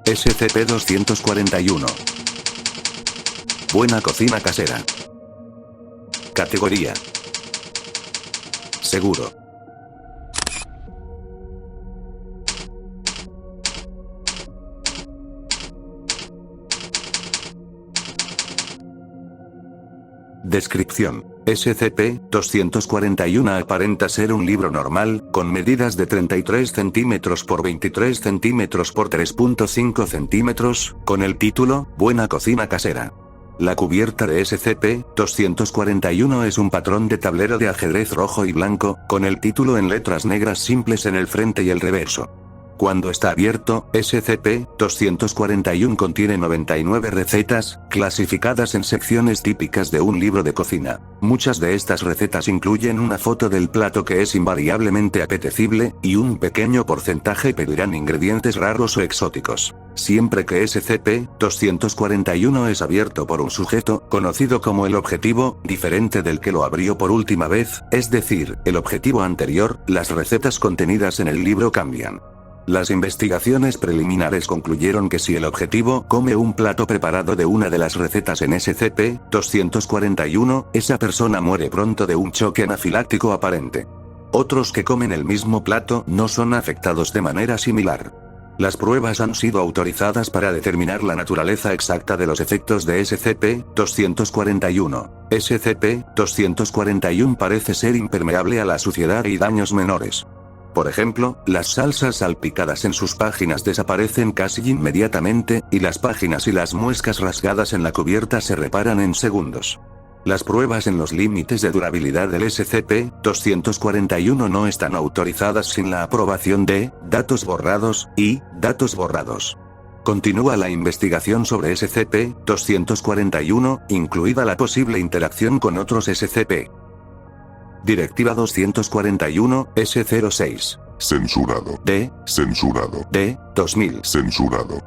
SCP-241. Buena cocina casera. Categoría: seguro. Descripción: SCP-241 aparenta ser un libro normal, con medidas de 33 centímetros por 23 centímetros por 3.5 centímetros, con el título, Buena cocina casera. La cubierta de SCP-241 es un patrón de tablero de ajedrez rojo y blanco, con el título en letras negras simples en el frente y el reverso. Cuando está abierto, SCP-241 contiene 99 recetas, clasificadas en secciones típicas de un libro de cocina. Muchas de estas recetas incluyen una foto del plato que es invariablemente apetecible, y un pequeño porcentaje pedirán ingredientes raros o exóticos. Siempre que SCP-241 es abierto por un sujeto, conocido como el objetivo, diferente del que lo abrió por última vez, es decir, el objetivo anterior, las recetas contenidas en el libro cambian. Las investigaciones preliminares concluyeron que si el objetivo come un plato preparado de una de las recetas en SCP-241, esa persona muere pronto de un choque anafiláctico aparente. Otros que comen el mismo plato no son afectados de manera similar. Las pruebas han sido autorizadas para determinar la naturaleza exacta de los efectos de SCP-241. SCP-241 parece ser impermeable a la suciedad y daños menores. Por ejemplo, las salsas salpicadas en sus páginas desaparecen casi inmediatamente, y las páginas y las muescas rasgadas en la cubierta se reparan en segundos. Las pruebas en los límites de durabilidad del SCP-241 no están autorizadas sin la aprobación de datos borrados y datos borrados. Continúa la investigación sobre SCP-241, incluida la posible interacción con otros SCP. Directiva 241, S06. Censurado. D. Censurado. D. 2000. Censurado.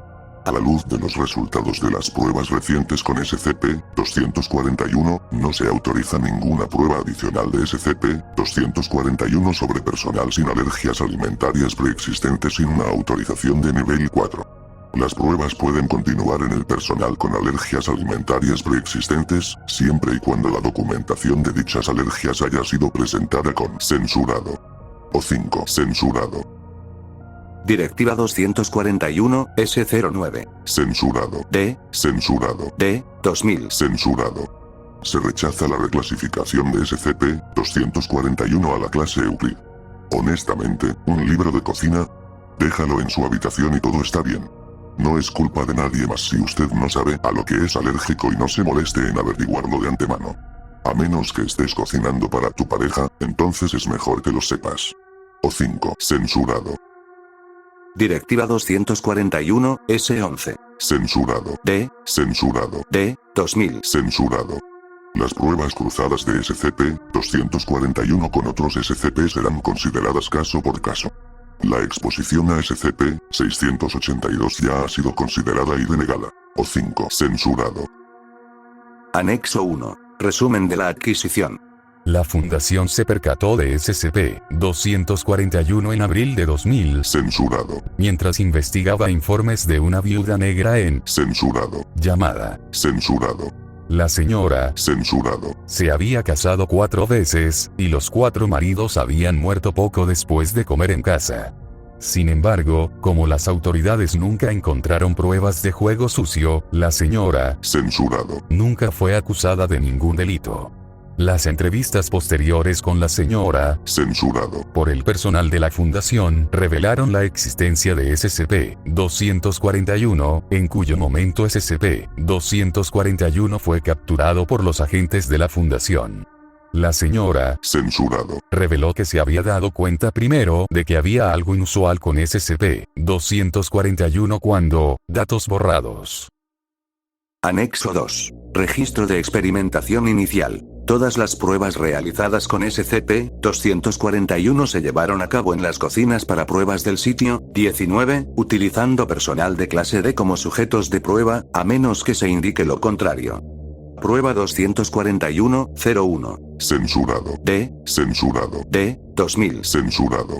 A la luz de los resultados de las pruebas recientes con SCP-241, no se autoriza ninguna prueba adicional de SCP-241 sobre personal sin alergias alimentarias preexistentes sin una autorización de nivel 4. Las pruebas pueden continuar en el personal con alergias alimentarias preexistentes, siempre y cuando la documentación de dichas alergias haya sido presentada con censurado. O 5. Censurado. Directiva 241, S09. Censurado. D. Censurado. D. 2000. Censurado. Se rechaza la reclasificación de SCP-241 a la clase Euclid. Honestamente, un libro de cocina. Déjalo en su habitación y todo está bien. No es culpa de nadie más si usted no sabe a lo que es alérgico y no se moleste en averiguarlo de antemano. A menos que estés cocinando para tu pareja, entonces es mejor que lo sepas. O 5. Censurado. Directiva 241, S11. Censurado. D. Censurado. D. 2000. Censurado. Las pruebas cruzadas de SCP-241 con otros SCP serán consideradas caso por caso. La exposición a SCP-682 ya ha sido considerada y denegada. O 5. Censurado. Anexo 1. Resumen de la adquisición. La Fundación se percató de SCP-241 en abril de 2000, Censurado. mientras investigaba informes de una viuda negra en Censurado. llamada. Censurado. La señora Censurado. se había casado 4 veces, y los 4 maridos habían muerto poco después de comer en casa. Sin embargo, como las autoridades nunca encontraron pruebas de juego sucio, la señora Censurado. nunca fue acusada de ningún delito. Las entrevistas posteriores con la señora Censurado. por el personal de la fundación revelaron la existencia de SCP-241, en cuyo momento SCP-241 fue capturado por los agentes de la fundación. La señora Censurado. reveló que se había dado cuenta primero de que había algo inusual con SCP-241 cuando, datos borrados. Anexo 2. Registro de experimentación inicial. Todas las pruebas realizadas con SCP-241 se llevaron a cabo en las cocinas para pruebas del sitio 19, utilizando personal de clase D como sujetos de prueba, a menos que se indique lo contrario. Prueba 241-01. Censurado. D. Censurado. D. 2000. Censurado.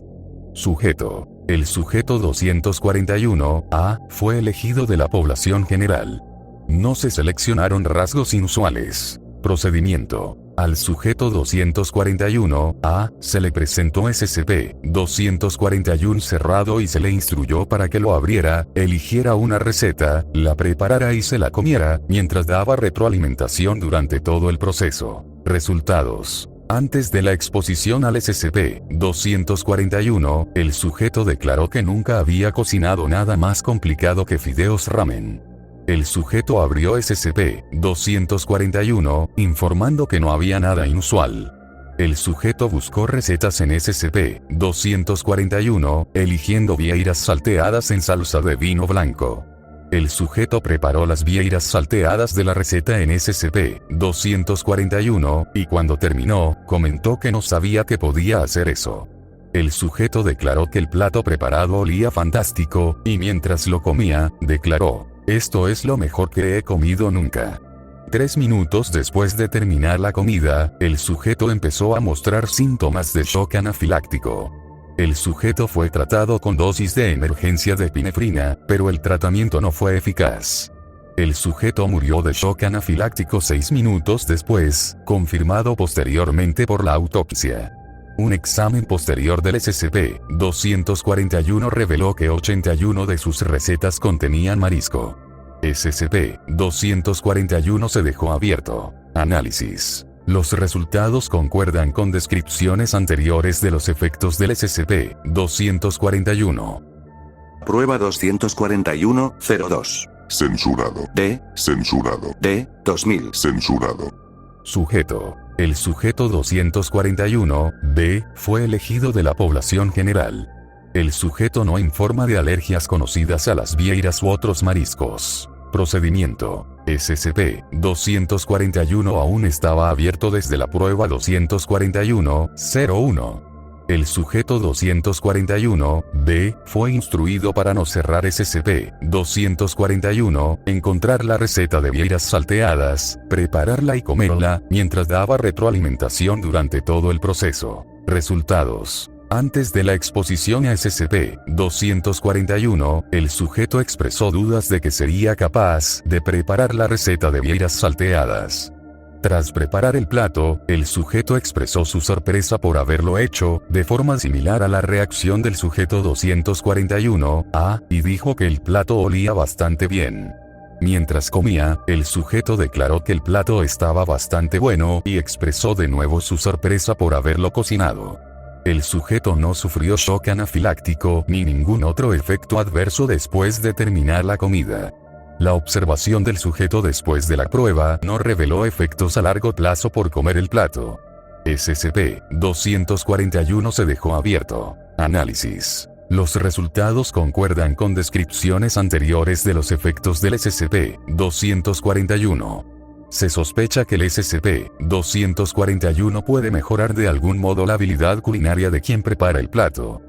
Sujeto: El sujeto 241-A fue elegido de la población general. No se seleccionaron rasgos inusuales. Procedimiento. Al sujeto 241-A se le presentó SCP-241 cerrado y se le instruyó para que lo abriera, eligiera una receta, la preparara y se la comiera, mientras daba retroalimentación durante todo el proceso. Resultados. Antes de la exposición al SCP-241, el sujeto declaró que nunca había cocinado nada más complicado que fideos ramen. El sujeto abrió SCP-241, informando que no había nada inusual. El sujeto buscó recetas en SCP-241, eligiendo vieiras salteadas en salsa de vino blanco. El sujeto preparó las vieiras salteadas de la receta en SCP-241, y cuando terminó, comentó que no sabía que podía hacer eso. El sujeto declaró que el plato preparado olía fantástico, y mientras lo comía, declaró: "Esto es lo mejor que he comido nunca". 3 minutos después de terminar la comida, el sujeto empezó a mostrar síntomas de shock anafiláctico. El sujeto fue tratado con dosis de emergencia de epinefrina, pero el tratamiento no fue eficaz. El sujeto murió de shock anafiláctico 6 minutos después, confirmado posteriormente por la autopsia. Un examen posterior del SCP-241 reveló que 81 de sus recetas contenían marisco. SCP-241 se dejó abierto. Análisis. Los resultados concuerdan con descripciones anteriores de los efectos del SCP-241. Prueba 241-02. Censurado. D. Censurado. D. 2000. Censurado. Sujeto. El sujeto 241-B fue elegido de la población general. El sujeto no informa de alergias conocidas a las vieiras u otros mariscos. Procedimiento. SCP-241 aún estaba abierto desde la prueba 241-01. El sujeto 241-B fue instruido para no cerrar SCP-241, encontrar la receta de vieiras salteadas, prepararla y comerla, mientras daba retroalimentación durante todo el proceso. Resultados. Antes de la exposición a SCP-241, el sujeto expresó dudas de que sería capaz de preparar la receta de vieiras salteadas. Tras preparar el plato, el sujeto expresó su sorpresa por haberlo hecho, de forma similar a la reacción del sujeto 241-A, y dijo que el plato olía bastante bien. Mientras comía, el sujeto declaró que el plato estaba bastante bueno y expresó de nuevo su sorpresa por haberlo cocinado. El sujeto no sufrió shock anafiláctico ni ningún otro efecto adverso después de terminar la comida. La observación del sujeto después de la prueba no reveló efectos a largo plazo por comer el plato. SCP-241 se dejó abierto. Análisis. Los resultados concuerdan con descripciones anteriores de los efectos del SCP-241. Se sospecha que el SCP-241 puede mejorar de algún modo la habilidad culinaria de quien prepara el plato.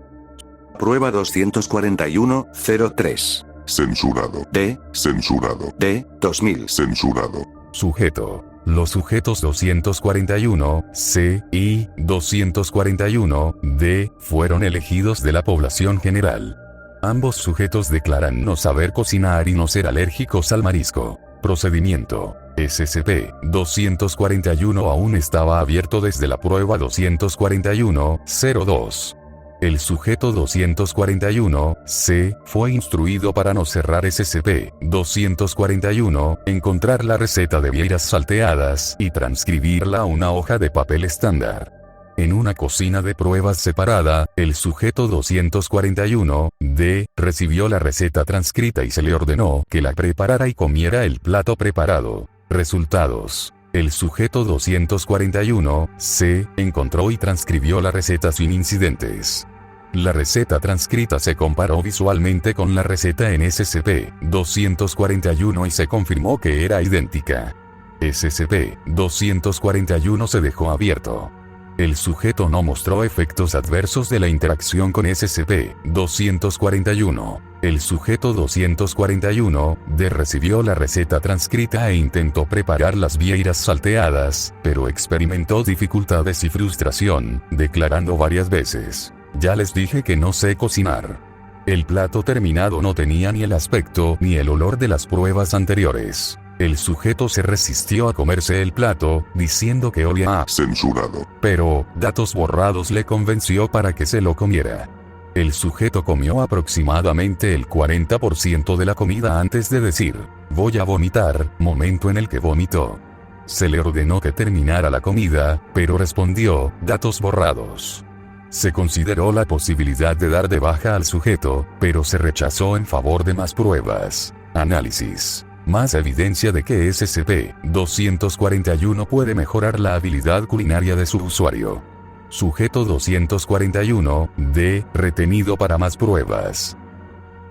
Prueba 241-03. Censurado. D. Censurado. D. 2000. Censurado. Sujeto. Los sujetos 241-C y 241-D fueron elegidos de la población general. Ambos sujetos declaran no saber cocinar y no ser alérgicos al marisco. Procedimiento. SCP-241 aún estaba abierto desde la prueba 241-02. El sujeto 241-C fue instruido para no cerrar SCP-241, encontrar la receta de vieiras salteadas y transcribirla a una hoja de papel estándar. En una cocina de pruebas separada, el sujeto 241-D recibió la receta transcrita y se le ordenó que la preparara y comiera el plato preparado. Resultados. El sujeto 241-C encontró y transcribió la receta sin incidentes. La receta transcrita se comparó visualmente con la receta en SCP-241 y se confirmó que era idéntica. SCP-241 se dejó abierto. El sujeto no mostró efectos adversos de la interacción con SCP-241. El sujeto 241-D recibió la receta transcrita e intentó preparar las vieiras salteadas, pero experimentó dificultades y frustración, declarando varias veces: "Ya les dije que no sé cocinar". El plato terminado no tenía ni el aspecto ni el olor de las pruebas anteriores. El sujeto se resistió a comerse el plato, diciendo que olía a Censurado. pero datos borrados le convenció para que se lo comiera. El sujeto comió aproximadamente el 40% de la comida antes de decir, voy a vomitar, momento en el que vomitó. Se le ordenó que terminara la comida, pero respondió, datos borrados. Se consideró la posibilidad de dar de baja al sujeto, pero se rechazó en favor de más pruebas. Análisis. Más evidencia de que SCP-241 puede mejorar la habilidad culinaria de su usuario. Sujeto 241-D, retenido para más pruebas.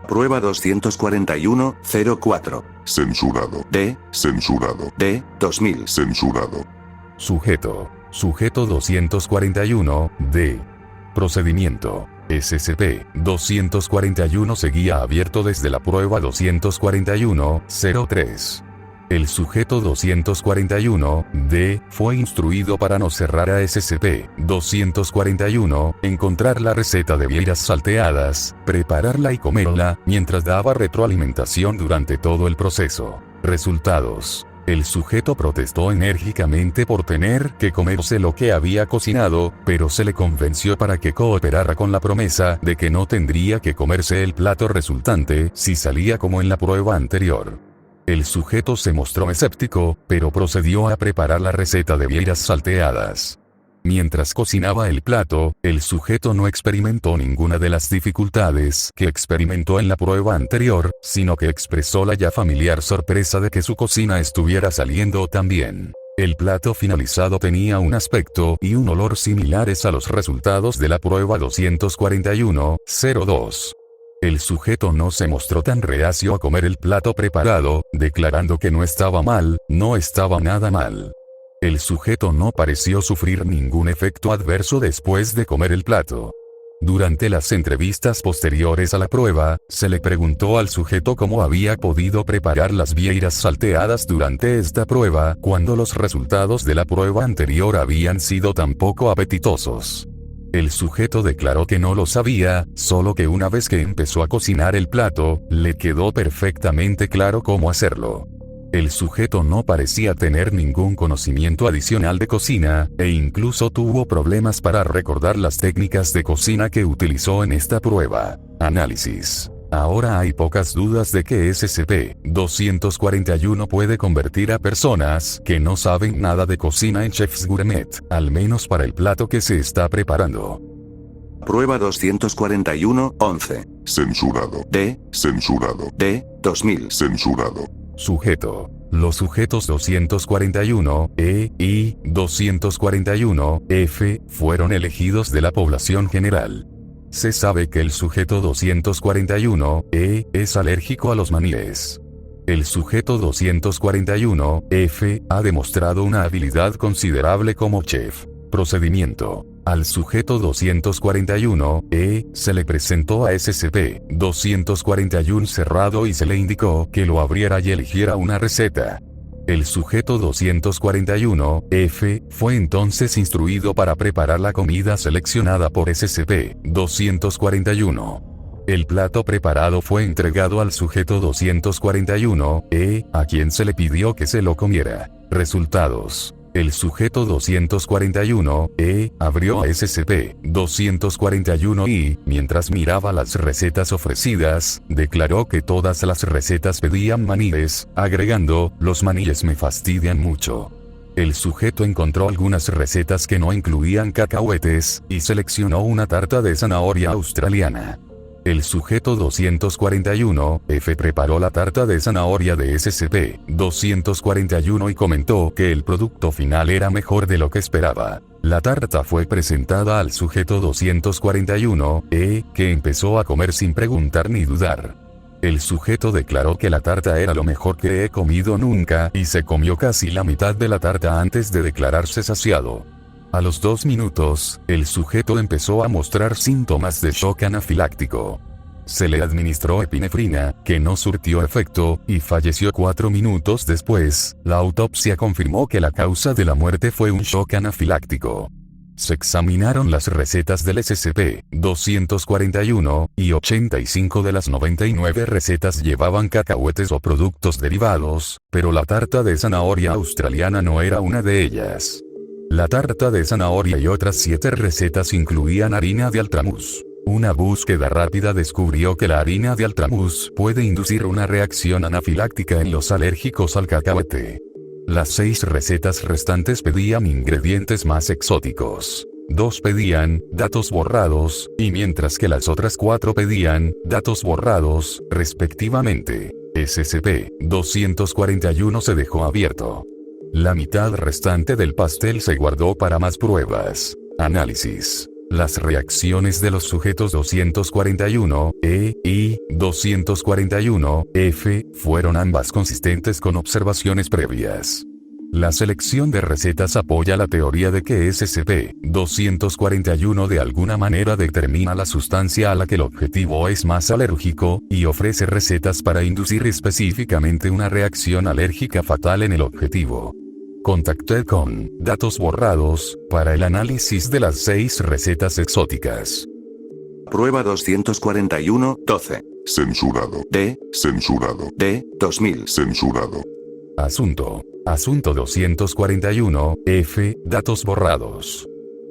Prueba 241-04. Censurado. D. Censurado. D. 2000. Censurado. Sujeto 241-D. Procedimiento. SCP-241 seguía abierto desde la prueba 241-03. El sujeto 241-D fue instruido para no cerrar a SCP-241, encontrar la receta de vieiras salteadas, prepararla y comerla, mientras daba retroalimentación durante todo el proceso. Resultados. El sujeto protestó enérgicamente por tener que comerse lo que había cocinado, pero se le convenció para que cooperara con la promesa de que no tendría que comerse el plato resultante si salía como en la prueba anterior. El sujeto se mostró escéptico, pero procedió a preparar la receta de vieiras salteadas. Mientras cocinaba el plato, el sujeto no experimentó ninguna de las dificultades que experimentó en la prueba anterior, sino que expresó la ya familiar sorpresa de que su cocina estuviera saliendo tan bien. El plato finalizado tenía un aspecto y un olor similares a los resultados de la prueba 241-02. El sujeto no se mostró tan reacio a comer el plato preparado, declarando que no estaba mal, no estaba nada mal. El sujeto no pareció sufrir ningún efecto adverso después de comer el plato. Durante las entrevistas posteriores a la prueba, se le preguntó al sujeto cómo había podido preparar las vieiras salteadas durante esta prueba, cuando los resultados de la prueba anterior habían sido tan poco apetitosos. El sujeto declaró que no lo sabía, solo que una vez que empezó a cocinar el plato, le quedó perfectamente claro cómo hacerlo. El sujeto no parecía tener ningún conocimiento adicional de cocina, e incluso tuvo problemas para recordar las técnicas de cocina que utilizó en esta prueba. Análisis. Ahora hay pocas dudas de que SCP-241 puede convertir a personas que no saben nada de cocina en chefs gourmet, al menos para el plato que se está preparando. Prueba 241-11. Censurado. D. Censurado. D. 2000. Censurado. Sujeto. Los sujetos 241-E y 241-F fueron elegidos de la población general. Se sabe que el sujeto 241-E es alérgico a los maníes. El sujeto 241-F ha demostrado una habilidad considerable como chef. Procedimiento. Al sujeto 241-E se le presentó a SCP-241 cerrado y se le indicó que lo abriera y eligiera una receta. El sujeto 241-F fue entonces instruido para preparar la comida seleccionada por SCP-241. El plato preparado fue entregado al sujeto 241-E, a quien se le pidió que se lo comiera. Resultados. El sujeto 241-E abrió a SCP-241 y, mientras miraba las recetas ofrecidas, declaró que todas las recetas pedían maníes, agregando, los maníes me fastidian mucho. El sujeto encontró algunas recetas que no incluían cacahuetes, y seleccionó una tarta de zanahoria australiana. El sujeto 241-F preparó la tarta de zanahoria de SCP-241 y comentó que el producto final era mejor de lo que esperaba. La tarta fue presentada al sujeto 241-E, que empezó a comer sin preguntar ni dudar. El sujeto declaró que la tarta era lo mejor que he comido nunca y se comió casi la mitad de la tarta antes de declararse saciado. A los 2 minutos, el sujeto empezó a mostrar síntomas de shock anafiláctico. Se le administró epinefrina, que no surtió efecto, y falleció 4 minutos después. La autopsia confirmó que la causa de la muerte fue un shock anafiláctico. Se examinaron las recetas del SCP-241, y 85 de las 99 recetas llevaban cacahuetes o productos derivados, pero la tarta de zanahoria australiana no era una de ellas. La tarta de zanahoria y otras 7 recetas incluían harina de altramuz. Una búsqueda rápida descubrió que la harina de altramuz puede inducir una reacción anafiláctica en los alérgicos al cacahuete. Las 6 recetas restantes pedían ingredientes más exóticos. 2 pedían datos borrados, y mientras que las otras 4 pedían datos borrados, respectivamente. SCP-241 se dejó abierto. La mitad restante del pastel se guardó para más pruebas. Análisis. Las reacciones de los sujetos 241-E y 241-F fueron ambas consistentes con observaciones previas. La selección de recetas apoya la teoría de que SCP-241 de alguna manera determina la sustancia a la que el objetivo es más alérgico, y ofrece recetas para inducir específicamente una reacción alérgica fatal en el objetivo. Contacté con datos borrados para el análisis de las 6 recetas exóticas. Prueba 241-12. Censurado. D. Censurado. D. 2000. Censurado. Asunto 241-F. Datos borrados.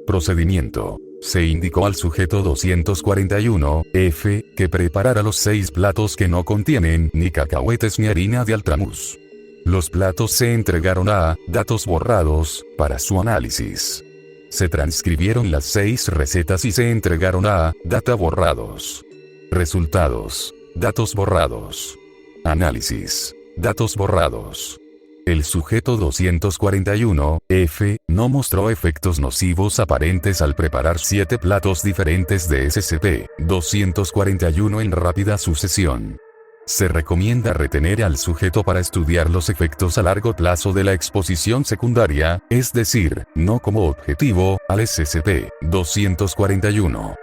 Procedimiento. Se indicó al sujeto 241-F que preparara los 6 platos que no contienen ni cacahuetes ni harina de altramuz. Los platos se entregaron a datos borrados para su análisis. Se transcribieron las 6 recetas y se entregaron a data borrados. Resultados: datos borrados. Análisis: datos borrados. El sujeto 241-F no mostró efectos nocivos aparentes al preparar 7 platos diferentes de SCP-241 en rápida sucesión. Se recomienda retener al sujeto para estudiar los efectos a largo plazo de la exposición secundaria, es decir, no como objetivo, al SCP-241.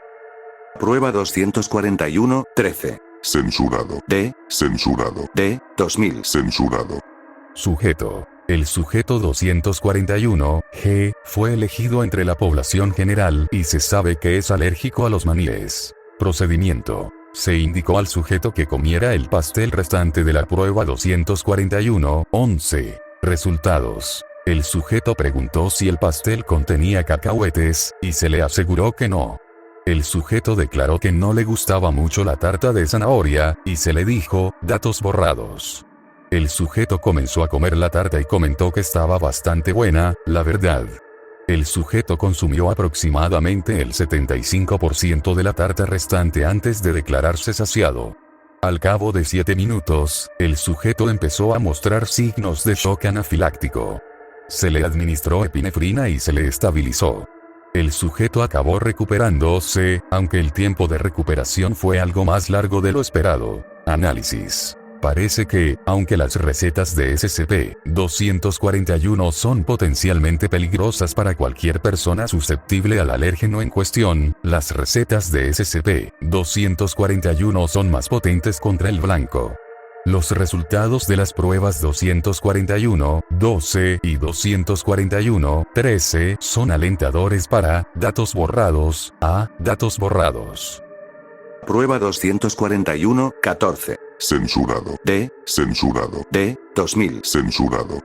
Prueba 241-13. Censurado. D. Censurado. D. 2000. Censurado. Sujeto. El sujeto 241-G fue elegido entre la población general y se sabe que es alérgico a los maníes. Procedimiento. Se indicó al sujeto que comiera el pastel restante de la prueba 241-11. Resultados. El sujeto preguntó si el pastel contenía cacahuetes, y se le aseguró que no. El sujeto declaró que no le gustaba mucho la tarta de zanahoria, y se le dijo, datos borrados. El sujeto comenzó a comer la tarta y comentó que estaba bastante buena, la verdad. El sujeto consumió aproximadamente el 75% de la tarta restante antes de declararse saciado. Al cabo de 7 minutos, el sujeto empezó a mostrar signos de shock anafiláctico. Se le administró epinefrina y se le estabilizó. El sujeto acabó recuperándose, aunque el tiempo de recuperación fue algo más largo de lo esperado. Análisis. Parece que, aunque las recetas de SCP-241 son potencialmente peligrosas para cualquier persona susceptible al alérgeno en cuestión, las recetas de SCP-241 son más potentes contra el blanco. Los resultados de las pruebas 241-12 y 241-13 son alentadores para datos borrados a datos borrados. Prueba 241-14. Censurado. D. Censurado. D. 2000. Censurado.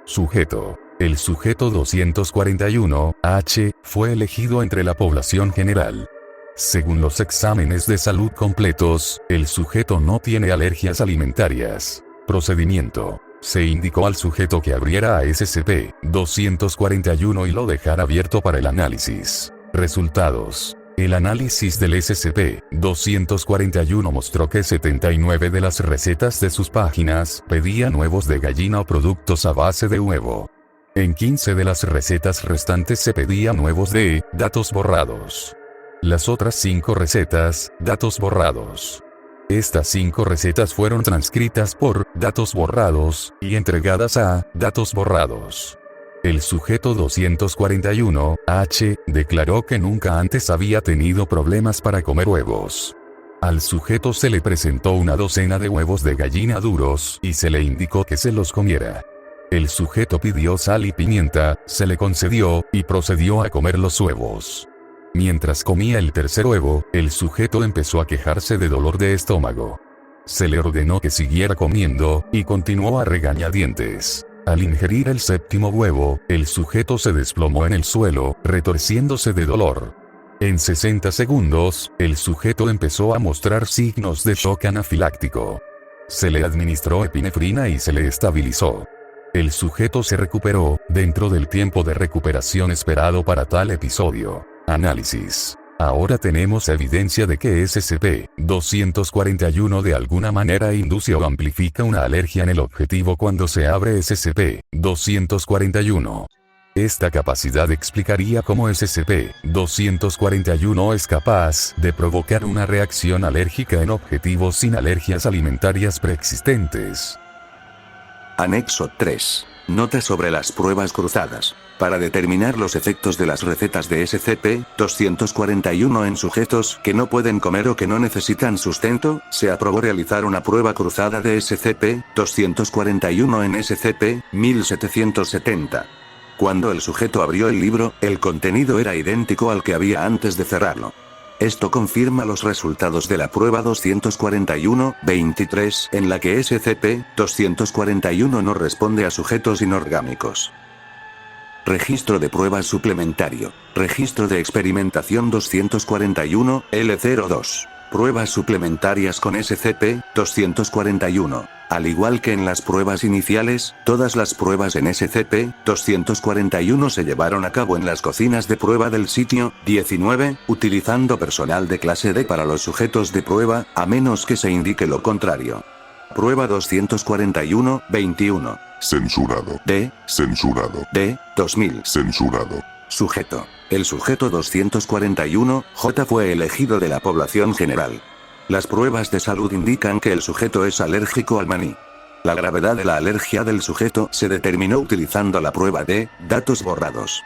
Sujeto. El sujeto 241-H fue elegido entre la población general. Según los exámenes de salud completos, el sujeto no tiene alergias alimentarias. Procedimiento. Se indicó al sujeto que abriera a SCP-241 y lo dejara abierto para el análisis. Resultados. El análisis del SCP-241 mostró que 79 de las recetas de sus páginas pedían huevos de gallina o productos a base de huevo. En 15 de las recetas restantes se pedían huevos de datos borrados. Las otras 5 recetas, datos borrados. Estas 5 recetas fueron transcritas por datos borrados y entregadas a datos borrados. El sujeto 241-H declaró que nunca antes había tenido problemas para comer huevos. Al sujeto se le presentó una docena de huevos de gallina duros y se le indicó que se los comiera. El sujeto pidió sal y pimienta, se le concedió, y procedió a comer los huevos. Mientras comía el tercer huevo, el sujeto empezó a quejarse de dolor de estómago. Se le ordenó que siguiera comiendo, y continuó a regañadientes. Al ingerir el séptimo huevo, el sujeto se desplomó en el suelo, retorciéndose de dolor. En 60 segundos, el sujeto empezó a mostrar signos de shock anafiláctico. Se le administró epinefrina y se le estabilizó. El sujeto se recuperó, dentro del tiempo de recuperación esperado para tal episodio. Análisis. Ahora tenemos evidencia de que SCP-241 de alguna manera induce o amplifica una alergia en el objetivo cuando se abre SCP-241. Esta capacidad explicaría cómo SCP-241 es capaz de provocar una reacción alérgica en objetivos sin alergias alimentarias preexistentes. Anexo 3. Nota sobre las pruebas cruzadas. Para determinar los efectos de las recetas de SCP-241 en sujetos que no pueden comer o que no necesitan sustento, se aprobó realizar una prueba cruzada de SCP-241 en SCP-1770. Cuando el sujeto abrió el libro, el contenido era idéntico al que había antes de cerrarlo. Esto confirma los resultados de la prueba 241-23, en la que SCP-241 no responde a sujetos inorgánicos. Registro de pruebas suplementario. Registro de experimentación 241, L02. Pruebas suplementarias con SCP-241. Al igual que en las pruebas iniciales, todas las pruebas en SCP-241 se llevaron a cabo en las cocinas de prueba del sitio 19, utilizando personal de clase D para los sujetos de prueba, a menos que se indique lo contrario. Prueba 241-21. Censurado. D. Censurado. D. 2000. Censurado. Sujeto. El sujeto 241-J fue elegido de la población general. Las pruebas de salud indican que el sujeto es alérgico al maní. La gravedad de la alergia del sujeto se determinó utilizando la prueba de datos borrados.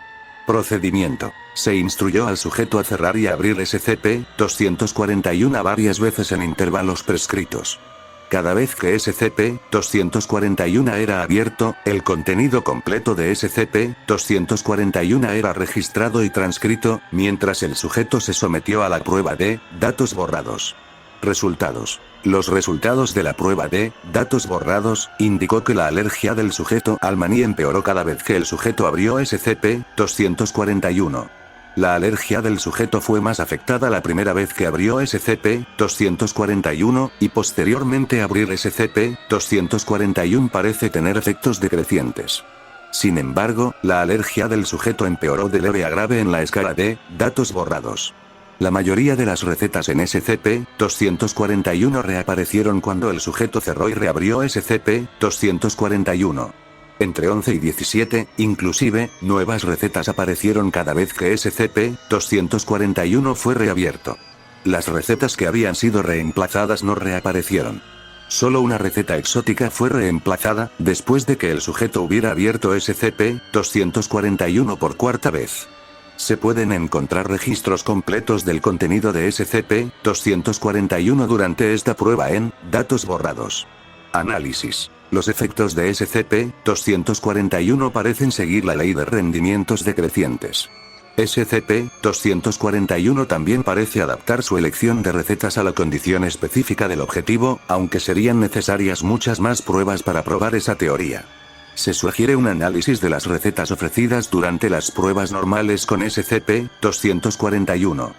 Procedimiento. Se instruyó al sujeto a cerrar y abrir SCP-241 varias veces en intervalos prescritos. Cada vez que SCP-241 era abierto, el contenido completo de SCP-241 era registrado y transcrito, mientras el sujeto se sometió a la prueba de datos borrados. Resultados. Los resultados de la prueba de datos borrados indicó que la alergia del sujeto al maní empeoró cada vez que el sujeto abrió SCP-241. La alergia del sujeto fue más afectada la primera vez que abrió SCP-241, y posteriormente abrir SCP-241 parece tener efectos decrecientes. Sin embargo, la alergia del sujeto empeoró de leve a grave en la escala de datos borrados. La mayoría de las recetas en SCP-241 reaparecieron cuando el sujeto cerró y reabrió SCP-241. Entre 11 y 17, inclusive, nuevas recetas aparecieron cada vez que SCP-241 fue reabierto. Las recetas que habían sido reemplazadas no reaparecieron. Solo una receta exótica fue reemplazada, después de que el sujeto hubiera abierto SCP-241 por cuarta vez. Se pueden encontrar registros completos del contenido de SCP-241 durante esta prueba en datos borrados. Análisis. Los efectos de SCP-241 parecen seguir la ley de rendimientos decrecientes. SCP-241 también parece adaptar su elección de recetas a la condición específica del objetivo, aunque serían necesarias muchas más pruebas para probar esa teoría. Se sugiere un análisis de las recetas ofrecidas durante las pruebas normales con SCP-241.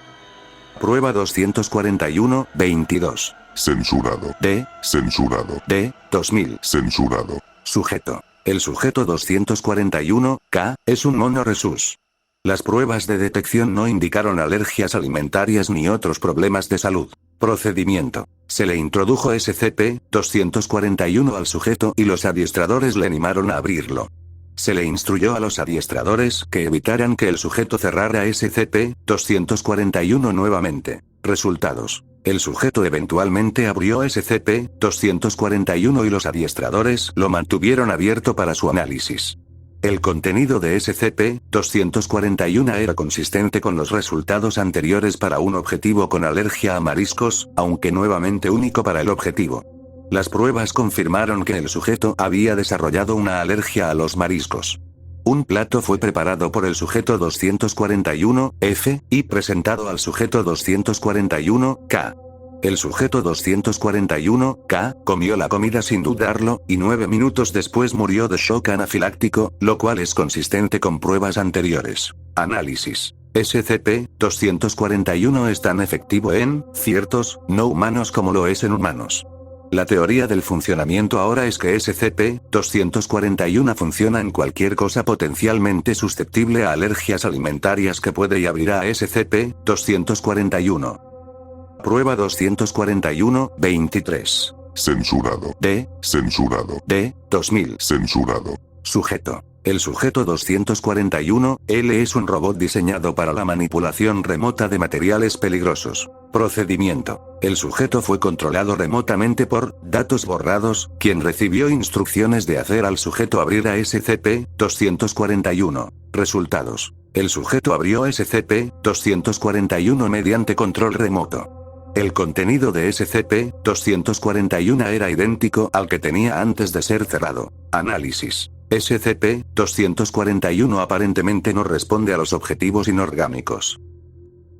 Prueba 241-22. Censurado. D. Censurado. D. 2000. Censurado. Sujeto. El sujeto 241-K es un mono rhesus. Las pruebas de detección no indicaron alergias alimentarias ni otros problemas de salud. Procedimiento. Se le introdujo SCP-241 al sujeto y los adiestradores le animaron a abrirlo. Se le instruyó a los adiestradores que evitaran que el sujeto cerrara SCP-241 nuevamente. Resultados. El sujeto eventualmente abrió SCP-241 y los adiestradores lo mantuvieron abierto para su análisis. El contenido de SCP-241 era consistente con los resultados anteriores para un objetivo con alergia a mariscos, aunque nuevamente único para el objetivo. Las pruebas confirmaron que el sujeto había desarrollado una alergia a los mariscos. Un plato fue preparado por el sujeto 241F y presentado al sujeto 241K. El sujeto 241K comió la comida sin dudarlo, y 9 minutos después murió de shock anafiláctico, lo cual es consistente con pruebas anteriores. Análisis. SCP-241 es tan efectivo en ciertos no humanos como lo es en humanos. La teoría del funcionamiento ahora es que SCP-241 funciona en cualquier cosa potencialmente susceptible a alergias alimentarias que puede y abrirá a SCP-241. Prueba 241-23. Censurado. D. Censurado. D. 2000. Censurado. Sujeto. El sujeto 241-L es un robot diseñado para la manipulación remota de materiales peligrosos. Procedimiento. El sujeto fue controlado remotamente por datos borrados, quien recibió instrucciones de hacer al sujeto abrir a SCP-241. Resultados. El sujeto abrió SCP-241 mediante control remoto. El contenido de SCP-241 era idéntico al que tenía antes de ser cerrado. Análisis. SCP-241 aparentemente no responde a los objetivos inorgánicos.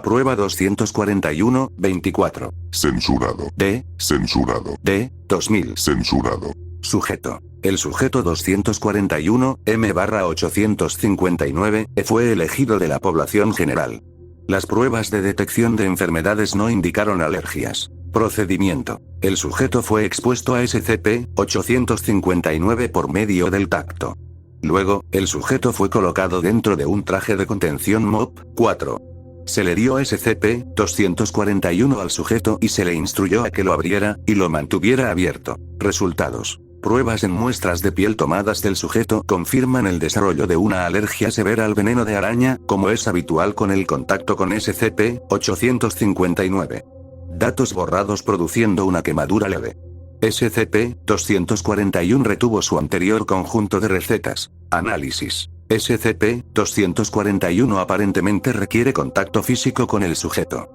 Prueba 241-24. Censurado. D. Censurado. D. 2000. Censurado. Sujeto. El sujeto 241-M/859 fue elegido de la población general. Las pruebas de detección de enfermedades no indicaron alergias. Procedimiento. El sujeto fue expuesto a SCP-859 por medio del tacto. Luego, el sujeto fue colocado dentro de un traje de contención MOP-4. Se le dio SCP-241 al sujeto y se le instruyó a que lo abriera y lo mantuviera abierto. Resultados. Pruebas en muestras de piel tomadas del sujeto confirman el desarrollo de una alergia severa al veneno de araña, como es habitual con el contacto con SCP-859. Datos borrados produciendo una quemadura leve. SCP-241 retuvo su anterior conjunto de recetas. Análisis. SCP-241 aparentemente requiere contacto físico con el sujeto.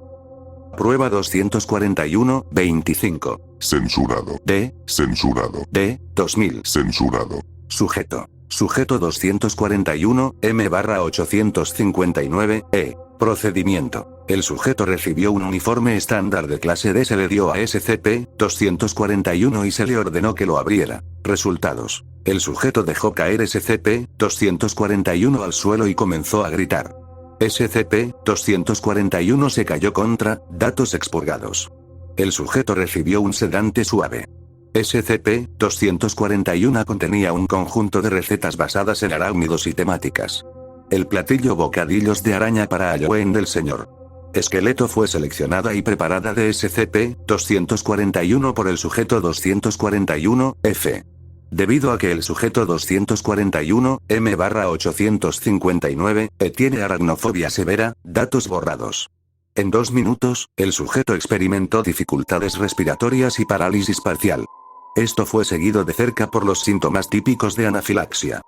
Prueba 241-25. Censurado. D. Censurado. D. 2000. Censurado. Sujeto. Sujeto 241-M/859-E. Procedimiento. El sujeto recibió un uniforme estándar de clase D. Se le dio a SCP-241 y se le ordenó que lo abriera. Resultados. El sujeto dejó caer SCP-241 al suelo y comenzó a gritar. SCP-241 se cayó contra datos expurgados. El sujeto recibió un sedante suave. SCP-241 contenía un conjunto de recetas basadas en arácnidos y temáticas. El platillo bocadillos de araña para Halloween del Sr. Esqueleto fue seleccionada y preparada de SCP-241 por el sujeto 241-F. Debido a que el sujeto 241-M/859 tiene aracnofobia severa, datos borrados. En 2 minutos, el sujeto experimentó dificultades respiratorias y parálisis parcial. Esto fue seguido de cerca por los síntomas típicos de anafilaxia.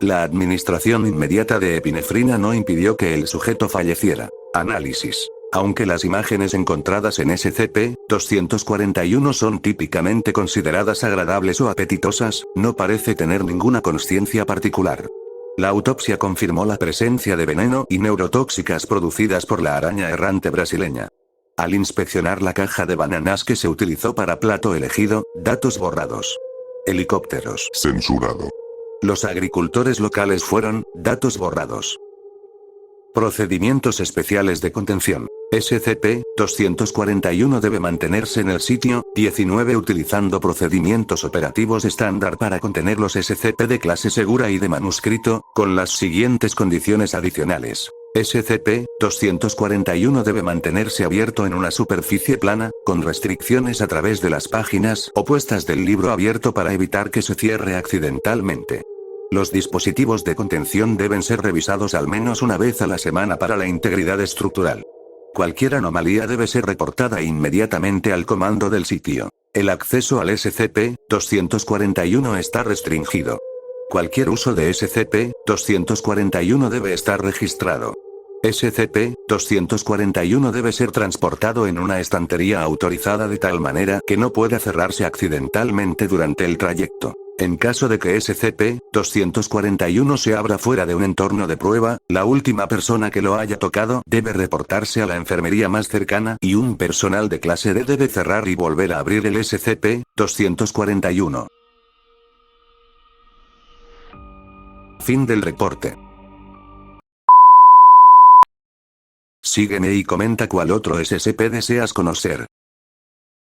La administración inmediata de epinefrina no impidió que el sujeto falleciera. Análisis. Aunque las imágenes encontradas en SCP-241 son típicamente consideradas agradables o apetitosas, no parece tener ninguna consciencia particular. La autopsia confirmó la presencia de veneno y neurotóxicas producidas por la araña errante brasileña. Al inspeccionar la caja de bananas que se utilizó para plato elegido, datos borrados. Helicópteros. Censurado. Los agricultores locales fueron datos borrados. Procedimientos especiales de contención. SCP-241 debe mantenerse en el sitio 19 utilizando procedimientos operativos estándar para contener los SCP de clase segura y de manuscrito, con las siguientes condiciones adicionales. SCP-241 debe mantenerse abierto en una superficie plana, con restricciones a través de las páginas opuestas del libro abierto para evitar que se cierre accidentalmente. Los dispositivos de contención deben ser revisados al menos una vez a la semana para la integridad estructural. Cualquier anomalía debe ser reportada inmediatamente al comando del sitio. El acceso al SCP-241 está restringido. Cualquier uso de SCP-241 debe estar registrado. SCP-241 debe ser transportado en una estantería autorizada de tal manera que no pueda cerrarse accidentalmente durante el trayecto. En caso de que SCP-241 se abra fuera de un entorno de prueba, la última persona que lo haya tocado debe reportarse a la enfermería más cercana y un personal de clase D debe cerrar y volver a abrir el SCP-241. Fin del reporte. Sígueme y comenta cuál otro SCP deseas conocer.